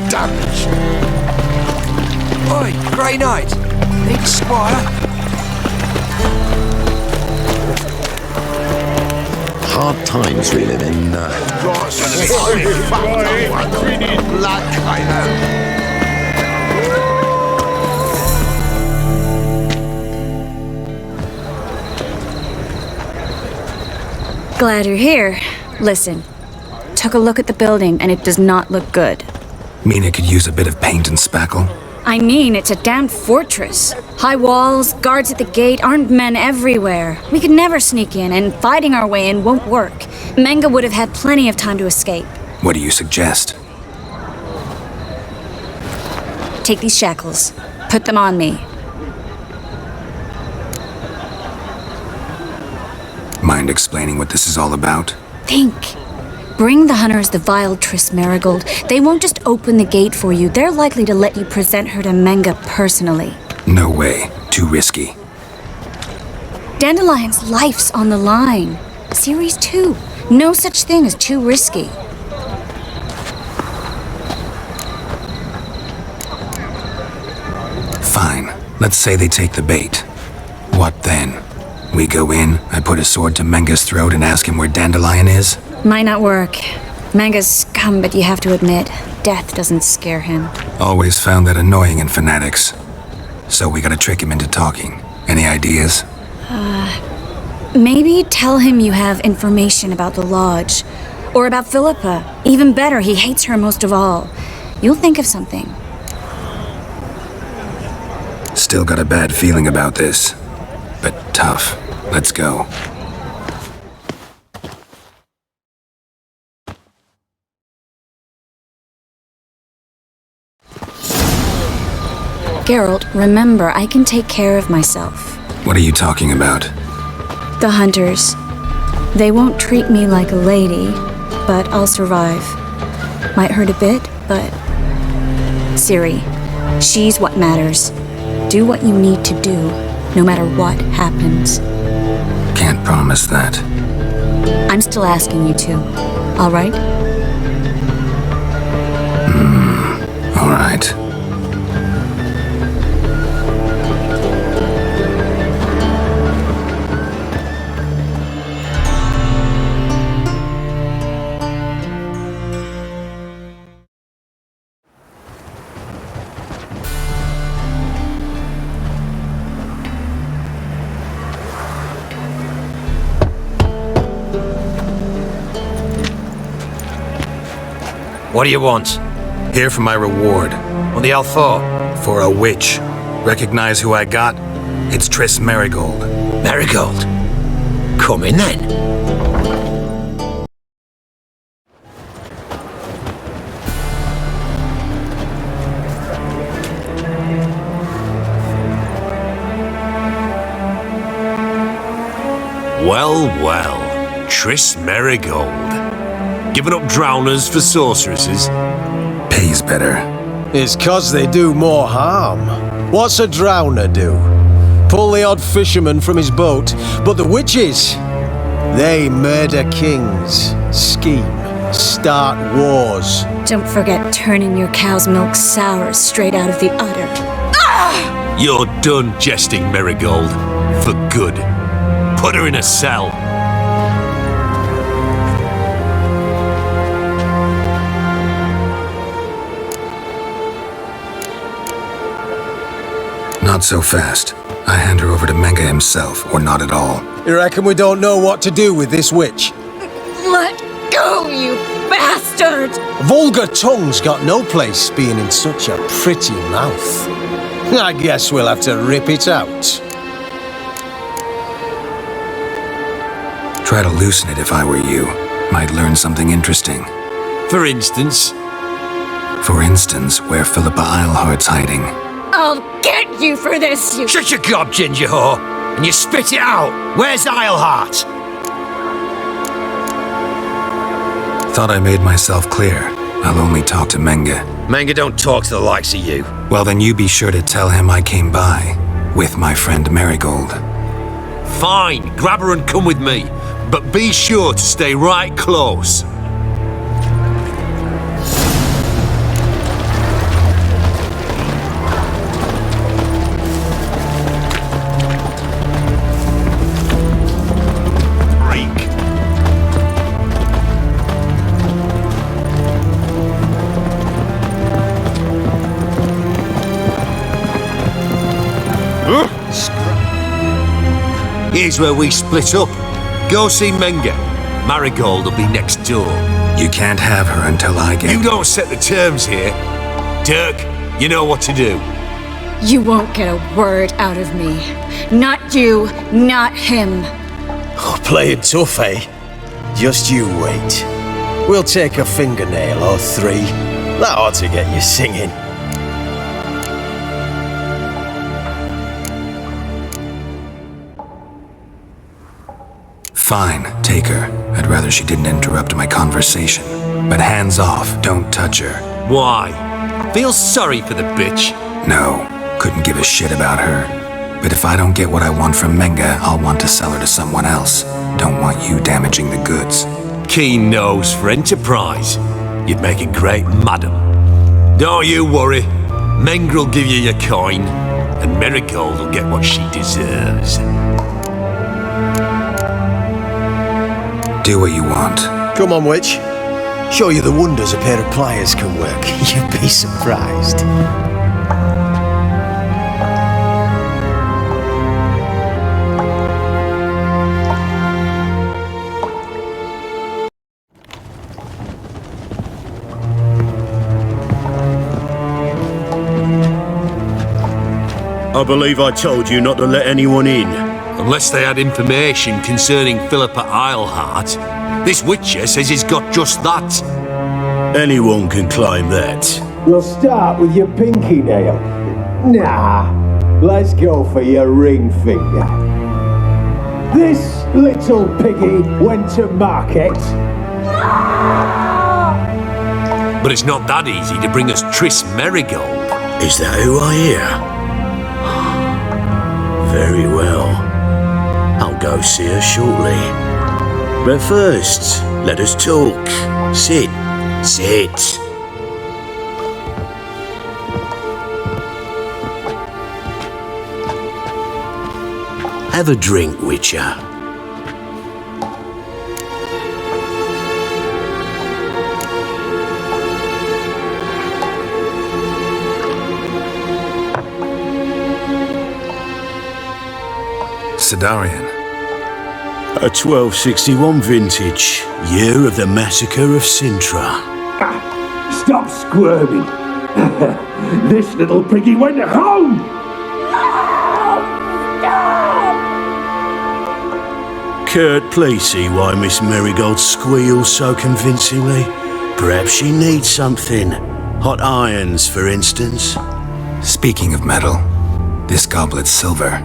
Damage! Oi, Grey Knight! Need a squire? Hard times we live in. Glad you're here. Listen, took a look at the building and it does not look good. Mean it could use a bit of paint and spackle? I mean, it's a damned fortress. High walls, guards at the gate, armed men everywhere. We could never sneak in, and fighting our way in won't work. Menga would have had plenty of time to escape. What do you suggest? Take these shackles. Put them on me. Mind explaining what this is all about? Think. Bring the hunters the vile Triss Marigold. They won't just open the gate for you. They're likely to let you present her to Menga personally. No way. Too risky. Dandelion's life's on the line. Series 2. No such thing as too risky. Fine. Let's say they take the bait. What then? We go in, I put a sword to Menga's throat and ask him where Dandelion is? Might not work. Menga's scum, but you have to admit, death doesn't scare him. Always found that annoying in fanatics. So we gotta trick him into talking. Any ideas? Maybe tell him you have information about the lodge. Or about Philippa. Even better, he hates her most of all. You'll think of something. Still got a bad feeling about this. But tough. Let's go. Geralt, remember, I can take care of myself. What are you talking about? The hunters. They won't treat me like a lady, but I'll survive. Might hurt a bit, but... Ciri, she's what matters. Do what you need to do, no matter what happens. Can't promise that. I'm still asking you to. All right? All right. What do you want? Here for my reward. What the hell for? For a witch. Recognize who I got? It's Triss Marigold. Marigold. Come in then. Well, well. Triss Marigold. Giving up drowners for sorceresses? Pays better. It's 'cause they do more harm. What's a drowner do? Pull the odd fisherman from his boat, but the witches, they murder kings, scheme, start wars. Don't forget turning your cow's milk sour straight out of the udder. You're done jesting, Marigold. For good. Put her in a cell. Not so fast. I hand her over to Menga himself, or not at all. You reckon we don't know what to do with this witch? Let go, you bastard! Vulgar tongue's got no place being in such a pretty mouth. I guess we'll have to rip it out. Try to loosen it if I were you. Might learn something interesting. For instance? For instance, where Philippa Eilhart's hiding. I'll get you for this, you... Shut your gob, ginger whore, and you spit it out. Where's Eilhart? Thought I made myself clear. I'll only talk to Menga. Menga don't talk to the likes of you. Well, then you be sure to tell him I came by. With my friend Marigold. Fine, grab her and come with me. But be sure to stay right close. Here's where we split up. Go see Menga. Marigold will be next door. You can't have her until I get... You don't set the terms here. Dirk, you know what to do. You won't get a word out of me. Not you, not him. Oh, play it tough, eh? Just you wait. We'll take a fingernail or three. That ought to get you singing. Fine, take her. I'd rather she didn't interrupt my conversation. But hands off, don't touch her. Why? Feel sorry for the bitch? No, couldn't give a shit about her. But if I don't get what I want from Menga, I'll want to sell her to someone else. Don't want you damaging the goods. Keen nose for enterprise. You'd make a great madam. Don't you worry. Mengrel will give you your coin, and Marigold will get what she deserves. Do what you want. Come on, witch. Show you the wonders a pair of pliers can work. You'd be surprised. I believe I told you not to let anyone in. Unless they had information concerning Philippa Eilhart, this witcher says he's got just that. Anyone can claim that. We'll start with your pinky nail. Nah, let's go for your ring finger. This little piggy went to market. But it's not that easy to bring us Triss Marigold. Is that who I hear? Very well. I'll go see her shortly. But first, let us talk. Sit. Sit. Have a drink, Witcher. Sidarian. A 1261 vintage, year of the massacre of Sintra. Stop squirming. This little piggy went home. Kurt, please see why Miss Marigold squeals so convincingly. Perhaps she needs something. Hot irons, for instance. Speaking of metal, this goblet's silver.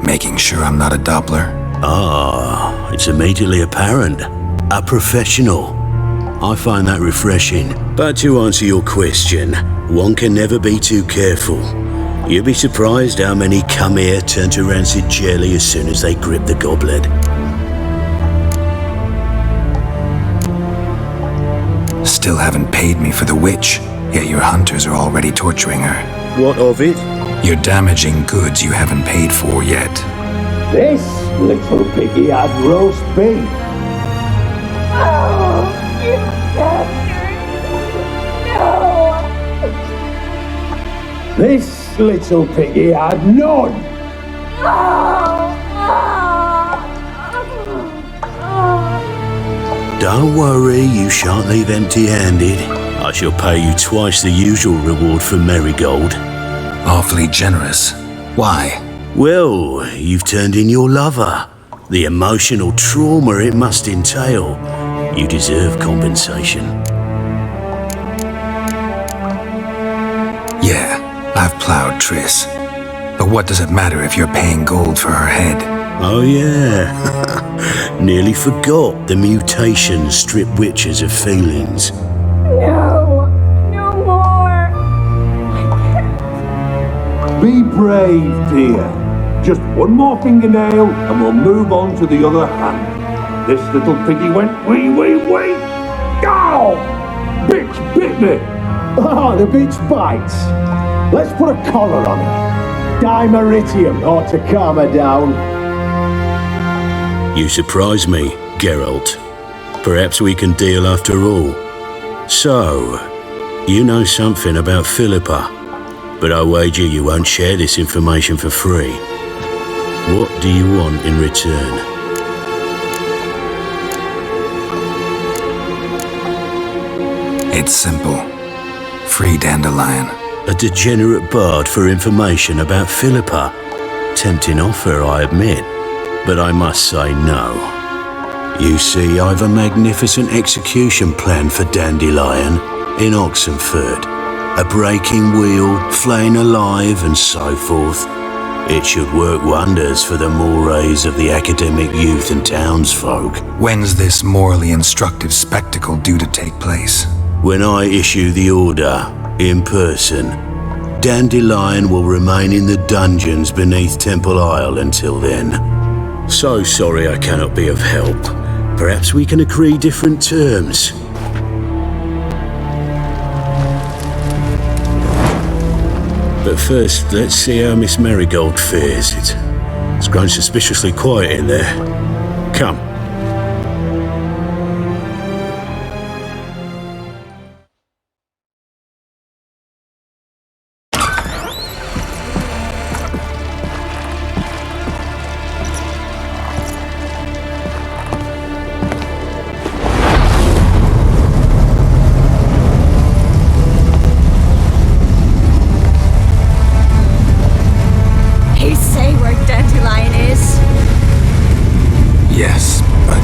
Making sure I'm not a Doppler. Ah, it's immediately apparent. A professional. I find that refreshing. But to answer your question, one can never be too careful. You'd be surprised how many come here turn to rancid jelly as soon as they grip the goblet. Still haven't paid me for the witch, yet your hunters are already torturing her. What of it? You're damaging goods you haven't paid for yet. This little piggy had roast beef. Oh, you bastard! No! This little piggy had none. Don't worry, you shan't leave empty-handed. I shall pay you twice the usual reward for Marigold. Awfully generous. Why? Well, you've turned in your lover. The emotional trauma it must entail. You deserve compensation. Yeah, I've plowed Triss. But what does it matter if you're paying gold for her head? Oh yeah. Nearly forgot the mutations strip witches of feelings. No! No more! Be brave, dear. Just one more fingernail and we'll move on to the other hand. This little piggy went wee. Ow! Bitch bit me! Ah, the bitch bites. Let's put a collar on her. Dimeritium ought to calm her down. You surprise me, Geralt. Perhaps we can deal after all. So, you know something about Philippa, but I wager you won't share this information for free. What do you want in return? It's simple. Free Dandelion. A degenerate bard for information about Philippa. Tempting offer, I admit, but I must say no. You see, I've a magnificent execution plan for Dandelion in Oxenford. A breaking wheel, flaying alive, and so forth. It should work wonders for the mores of the academic youth and townsfolk. When's this morally instructive spectacle due to take place? When I issue the order, in person, Dandelion will remain in the dungeons beneath Temple Isle until then. So sorry I cannot be of help. Perhaps we can agree different terms. But first, let's see how Miss Marigold fares. It's grown suspiciously quiet in there. Come. He say where Dandelion is? Yes, but...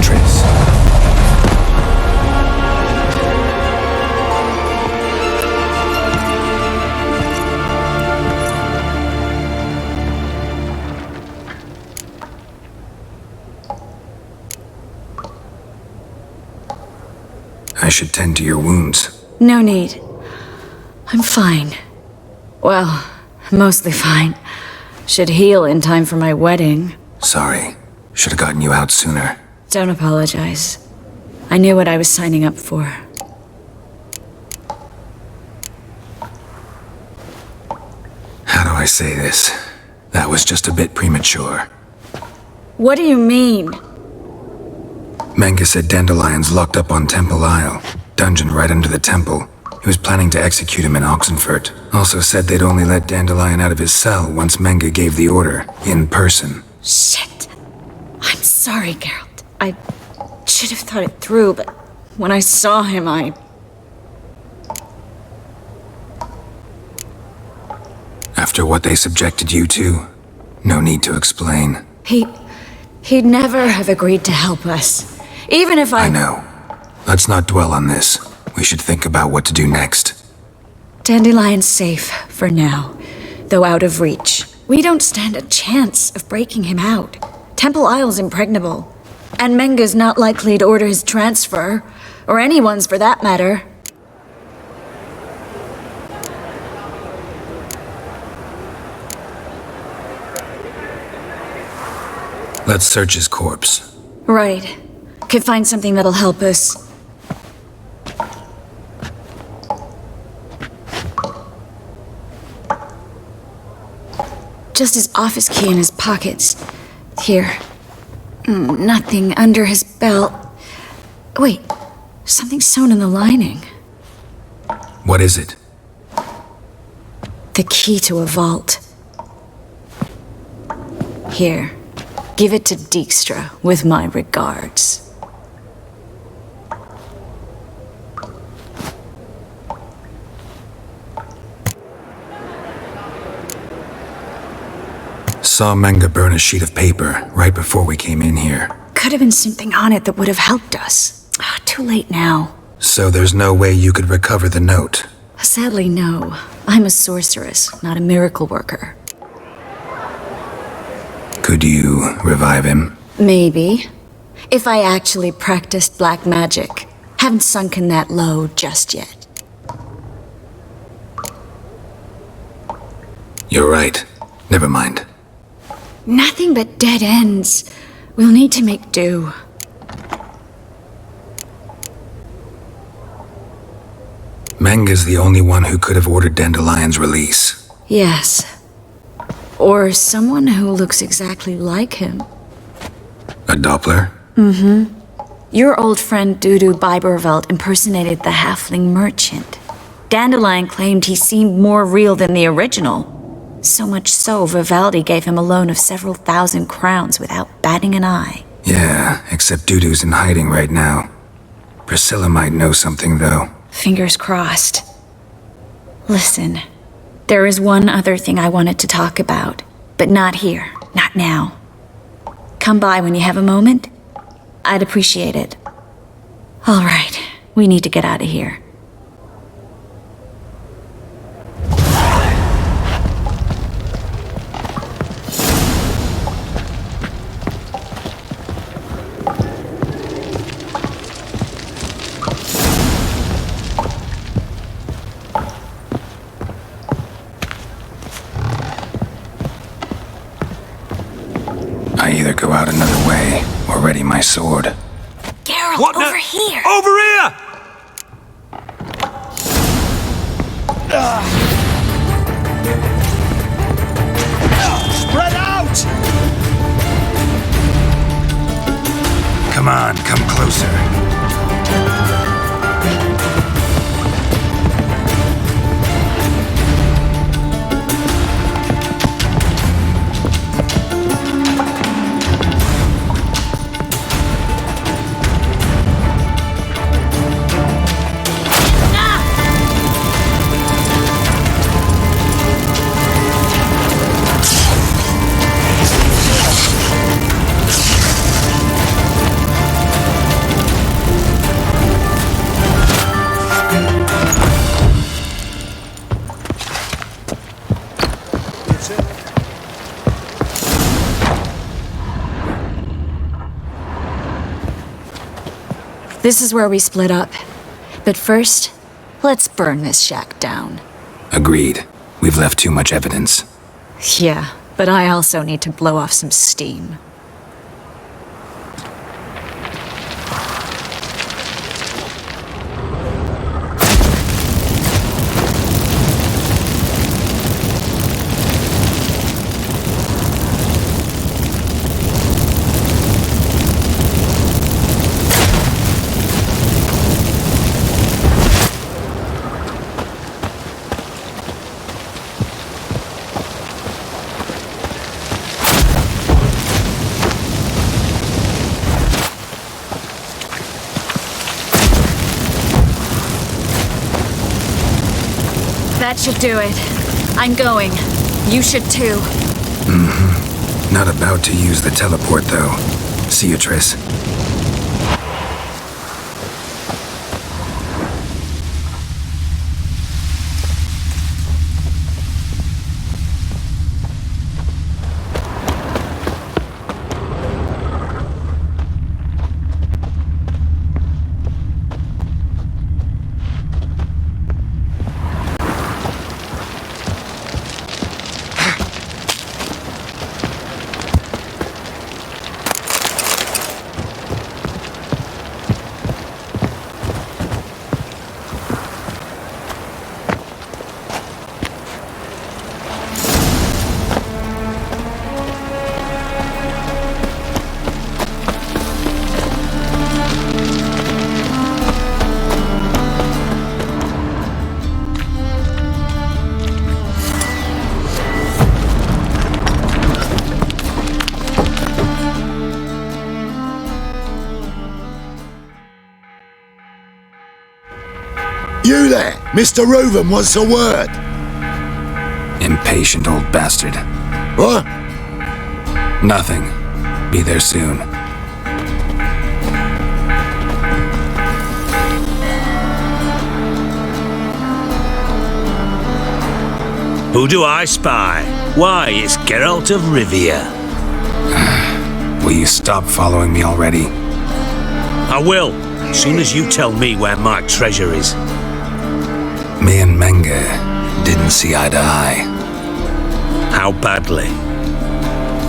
Triss. I should tend to your wounds. No need. I'm fine. Well, mostly fine. Should heal in time for my wedding. Sorry. Should have gotten you out sooner. Don't apologize. I knew what I was signing up for. How do I say this? That was just a bit premature. What do you mean? Menge said Dandelion's locked up on Temple Isle, dungeon right under the temple. He was planning to execute him in Oxenfurt. Also said they'd only let Dandelion out of his cell once Menge gave the order, in person. Shit. I'm sorry, Geralt. I should have thought it through, but when I saw him, After what they subjected you to, no need to explain. He'd never have agreed to help us. Even if I know. Let's not dwell on this. We should think about what to do next. Dandelion's safe, for now, though out of reach. We don't stand a chance of breaking him out. Temple Isle's impregnable, and Menge's not likely to order his transfer, or anyone's for that matter. Let's search his corpse. Right. Could find something that'll help us. Just his office key in his pockets. Here. Nothing under his belt. Wait, something sewn in the lining. What is it? The key to a vault. Here. Give it to Dijkstra with my regards. Saw Menge burn a sheet of paper right before we came in here. Could have been something on it that would have helped us. Too late now. So there's no way you could recover the note? Sadly, no. I'm a sorceress, not a miracle worker. Could you revive him? Maybe. If I actually practiced black magic. Haven't sunken that low just yet. You're right. Never mind. Nothing but dead ends. We'll need to make do. Menge's the only one who could have ordered Dandelion's release. Yes. Or someone who looks exactly like him. A Doppler? Your old friend Dudu Biberveld impersonated the halfling merchant. Dandelion claimed he seemed more real than the original. So much so, Vivaldi gave him a loan of several thousand crowns without batting an eye. Yeah, except Dudu's in hiding right now. Priscilla might know something, though. Fingers crossed. Listen, there is one other thing I wanted to talk about, but not here, not now. Come by when you have a moment. I'd appreciate it. All right, we need to get out of here. I either go out another way or ready my sword. Geralt, What over here! Over here! Spread out! Come on, come closer. This is where we split up. But first, let's burn this shack down. Agreed. We've left too much evidence. Yeah, but I also need to blow off some steam. That should do it. I'm going. You should too. Not about to use the teleport, though. See you, Triss. You there! Mr. Reuven wants a word! Impatient old bastard. What? Nothing. Be there soon. Who do I spy? Why, it's Geralt of Rivia. Will you stop following me already? I will, as soon as you tell me where my treasure is. Me and Menge didn't see eye to eye. How badly?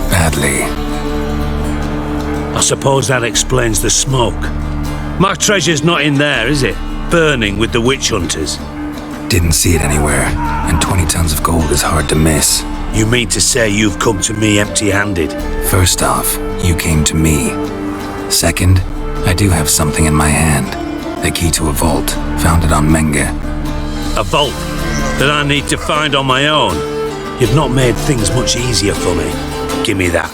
Badly. I suppose that explains the smoke. My treasure's not in there, is it? Burning with the witch hunters. Didn't see it anywhere, and 20 tons of gold is hard to miss. You mean to say you've come to me empty-handed? First off, you came to me. Second, I do have something in my hand. The key to a vault, found it on Menge. A vault that I need to find on my own. You've not made things much easier for me. Give me that.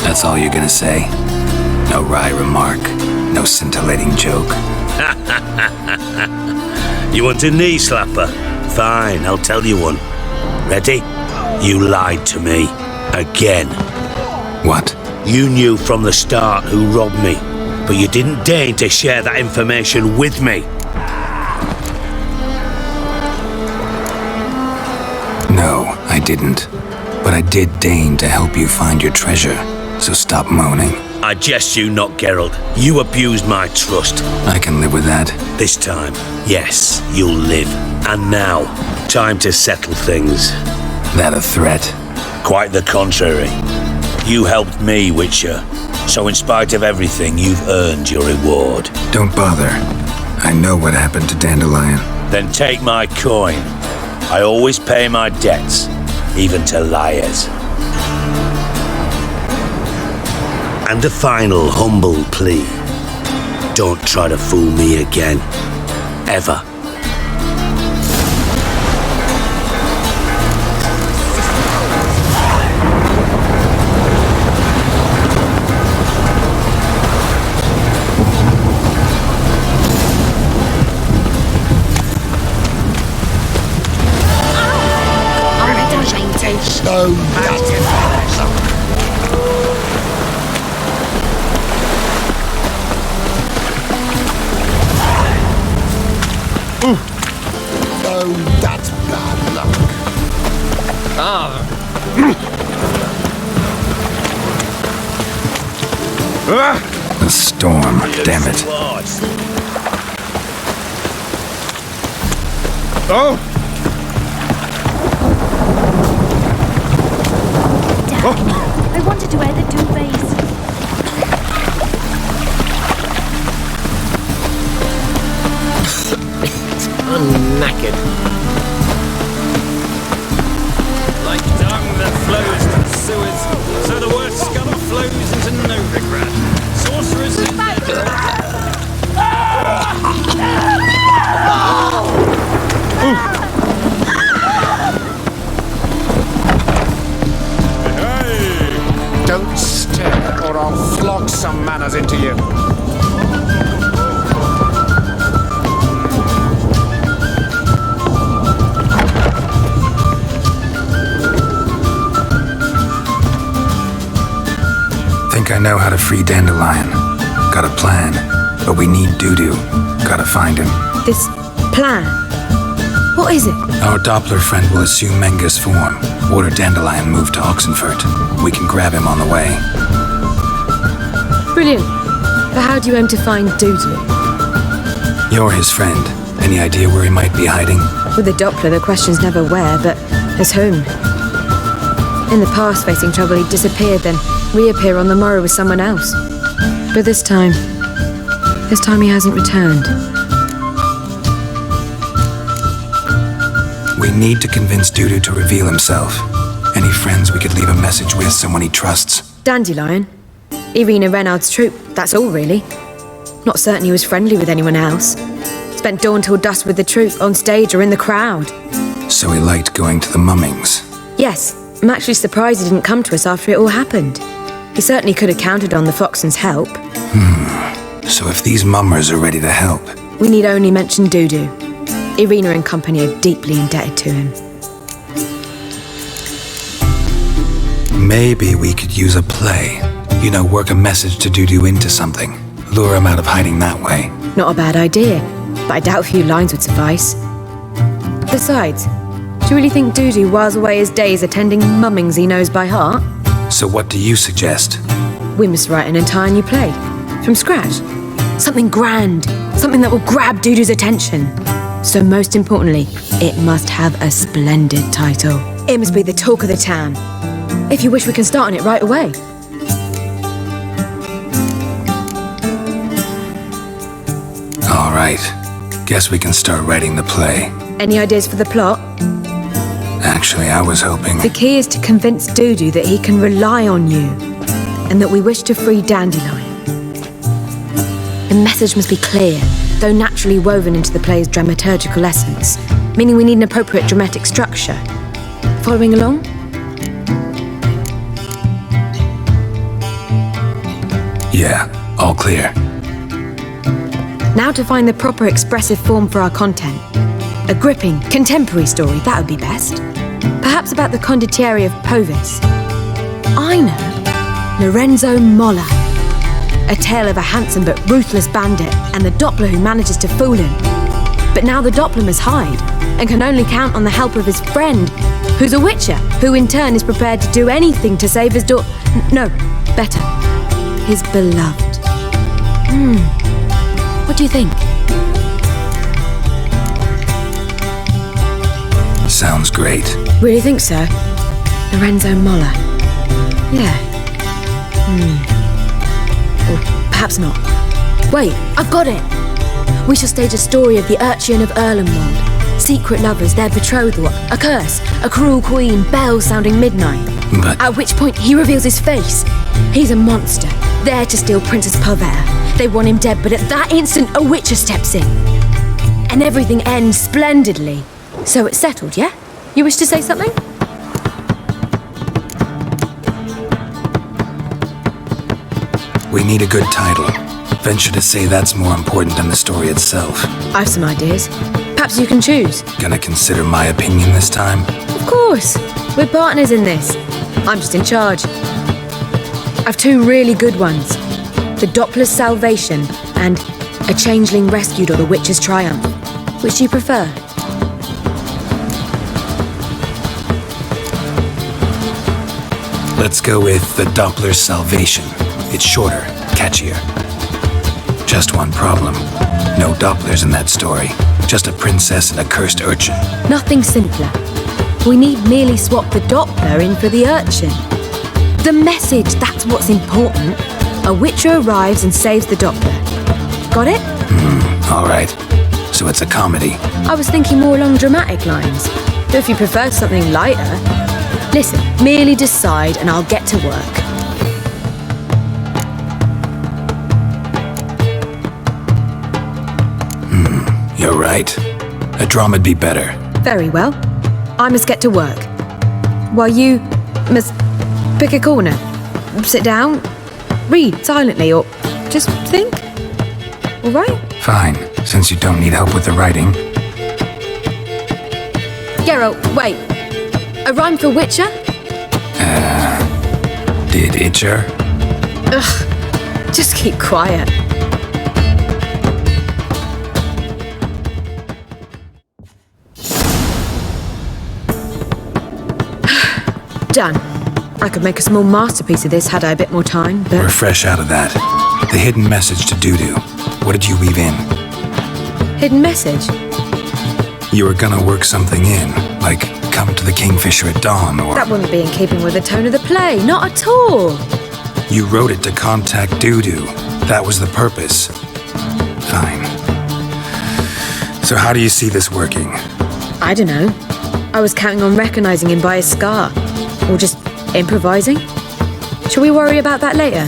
That's all you're gonna say? No wry remark, no scintillating joke. You want a knee slapper? Fine, I'll tell you one. Ready? You lied to me. Again. What? You knew from the start who robbed me, but you didn't deign to share that information with me. No, I didn't. But I did deign to help you find your treasure, so stop moaning. I jest you not, Geralt. You abused my trust. I can live with that. This time, yes, you'll live. And now, time to settle things. That a threat? Quite the contrary. You helped me, Witcher. So in spite of everything, you've earned your reward. Don't bother. I know what happened to Dandelion. Then take my coin. I always pay my debts, even to liars. And a final humble plea. Don't try to fool me again. Ever. So that's bad luck. A storm, damn it. I wanted to wear the duvets. I'm knackered. Like dung that flows to the sewers, so the word scum flows into Novigrad. Sorcerers in Don't stare, or I'll flog some manners into you. Think I know how to free Dandelion. Got a plan, but we need Dudu. Gotta find him. This plan? What is it? Our Doppler friend will assume Menge's form. Order Dandelion moved to Oxenfurt. We can grab him on the way. Brilliant. But how do you aim to find Dudu? You're his friend. Any idea where he might be hiding? With the Doppler, the question's never where, but as whom. In the past, facing trouble, he'd disappeared, then reappear on the morrow with someone else. But this time he hasn't returned. We need to convince Dudu to reveal himself. Any friends we could leave a message with, someone he trusts? Dandelion? Irina Renard's troupe, that's all really. Not certain he was friendly with anyone else. Spent dawn till dusk with the troupe, on stage or in the crowd. So he liked going to the mummings. Yes, I'm actually surprised he didn't come to us after it all happened. He certainly could have counted on the Foxen's help. So if these mummers are ready to help, We need only mention Dudu. Irina and company are deeply indebted to him. maybe we could use a play. You know, work a message to Dudu into something. Lure him out of hiding that way. Not a bad idea, but I doubt a few lines would suffice. Besides, do you really think Dudu whiles away his days attending mummings he knows by heart? So what do you suggest? We must write an entire new play. From scratch. Something grand. Something that will grab Dudu's attention. So most importantly, it must have a splendid title. It must be the talk of the town. If you wish, we can start on it right away. All right. Guess we can start writing the play. Any ideas for the plot? Actually, I was hoping... The key is to convince Dudu that he can rely on you, and that we wish to free Dandelion. The message must be clear, though naturally woven into the play's dramaturgical essence, meaning we need an appropriate dramatic structure. Following along? Yeah, all clear. Now to find the proper expressive form for our content. A gripping, contemporary story, that would be best. Perhaps about the condottieri of Povis. I know. Lorenzo Molla. A tale of a handsome but ruthless bandit and the Doppler who manages to fool him. But now the Doppler must hide and can only count on the help of his friend, who's a witcher, who in turn is prepared to do anything to save his no, better, his beloved. What do you think? Sounds great. Really think so? Lorenzo Molla. Yeah. Or perhaps not. Wait, I've got it! We shall stage a story of the Urchin of Erlenwald. Secret lovers, their betrothal, a curse, a cruel queen, bells sounding midnight. But... At which point he reveals his face. He's a monster, there to steal Princess Pavera. They want him dead, but at that instant a witcher steps in. And everything ends splendidly. So it's settled, yeah? You wish to say something? We need a good title. Venture to say that's more important than the story itself. I've some ideas. Perhaps you can choose. Gonna consider my opinion this time? Of course. We're partners in this. I'm just in charge. I've two really good ones. The Doppler's Salvation and A Changeling Rescued or The Witcher's Triumph. Which do you prefer? Let's go with The Doppler's Salvation. It's shorter, catchier. Just one problem. No Dopplers in that story. Just a princess and a cursed urchin. Nothing simpler. We need merely swap the Doppler in for the urchin. The message, that's what's important. A witcher arrives and saves the Doppler. Got it? All right. So it's a comedy. I was thinking more along dramatic lines. But if you prefer something lighter... Listen, merely decide and I'll get to work. You're right. A drama'd be better. Very well. I must get to work. While you must pick a corner. Sit down, read silently, or just think. All right? Fine, since you don't need help with the writing. Geralt, wait. A rhyme for Witcher? Did Itcher? Ugh, just keep quiet. Done. I could make a small masterpiece of this had I a bit more time, but... We're fresh out of that. The hidden message to Dudu. What did you weave in? Hidden message? You were gonna work something in, like come to the Kingfisher at dawn, or... That wouldn't be in keeping with the tone of the play, not at all. You wrote it to contact Dudu. That was the purpose. Fine. So how do you see this working? I don't know. I was counting on recognizing him by his scar. Or just improvising? Shall we worry about that later?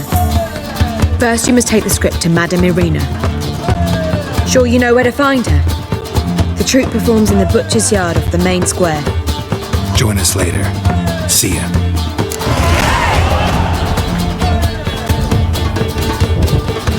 First, you must take the script to Madame Irina. Sure you know where to find her? The troupe performs in the butcher's yard off the main square. Join us later. See ya.